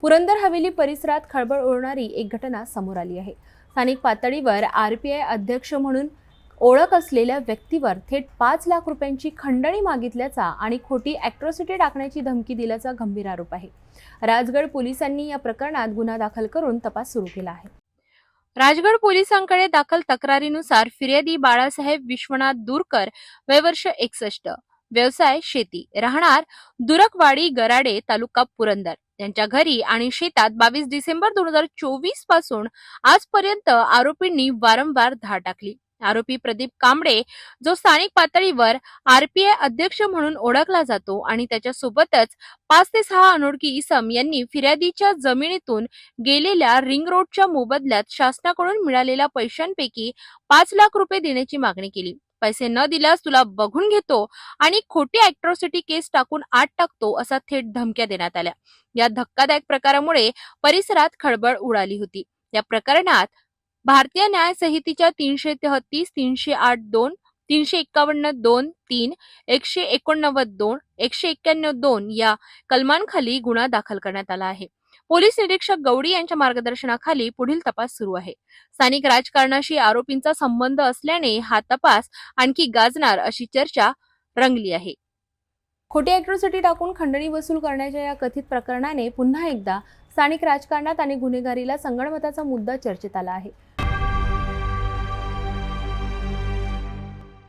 पुरंदर हवेली परिसरात खळबळ उडवणारी एक घटना समोर आली आहे। स्थानिक पातळीवर आरपीआय अध्यक्ष म्हणून ओळख असलेल्या व्यक्तीवर थेट 5 लाख रुपयांची खंडणी मागितल्याचा आणि खोटी अॅट्रॉसिटी टाकण्याची धमकी दिल्याचा गंभीर आरोप आहे। राजगड पोलिसांनी या प्रकरणात गुन्हा दाखल करून तपास सुरू केला आहे। राजगड पोलिसांकडे दाखल तक्रारीनुसार फिर्यादी बाळासाहेब विश्वनाथ दूरकर, वय वर्ष 61, व्यवसाय शेती, राहणार दुरकवाडी गराडे, तालुका पुरंदर, त्यांच्या घरी आणि शेतात 22 डिसेंबर 2024 पासून आजपर्यंत आरोपींनी वारंवार धाड टाकली। आरोपी प्रदीप कांबळे, जो स्थानिक पातळीवर आरपीआय अध्यक्ष म्हणून ओळखला जातो, आणि त्याच्या सोबतच 5 ते 6 अनोळखी इसम यांनी फिर्यादीच्या जमिनीतून गेलेल्या रिंग रोडच्या मोबदल्यात शासनाकडून मिळालेल्या पैशांपैकी 5 लाख रुपये देण्याची मागणी केली। पैसे न दिल्यास तुला बघून घेतो आणि खोटी अॅट्रॉसिटी केस टाकून आत टाकतो, असा थेट धमक्या देण्यात आल्या। या धक्कादायक प्रकारामुळे परिसरात खळबळ उडाली होती। या प्रकरणात भारतीय न्याय संहितेच्या 333, 308(2), 351(2)(3), 189(2), 191(2) या कलमांखाली गुन्हा दाखल करण्यात आला आहे। पोलीस निरीक्षक गौडी यांच्या मार्गदर्शनाखाली पुढील तपास सुरू आहे। स्थानिक राजकारणाशी आरोपींचा संबंध असल्याने हा तपास आणखी गाजणार अशी चर्चा रंगली आहे। खोटी अॅट्रॉसिटी टाकून खंडणी वसूल करण्याच्या या कथित प्रकरणाने पुन्हा एकदा स्थानिक राजकारणात आणि गुन्हेगारीला संगणमताचा मुद्दा चर्चेत आला आहे।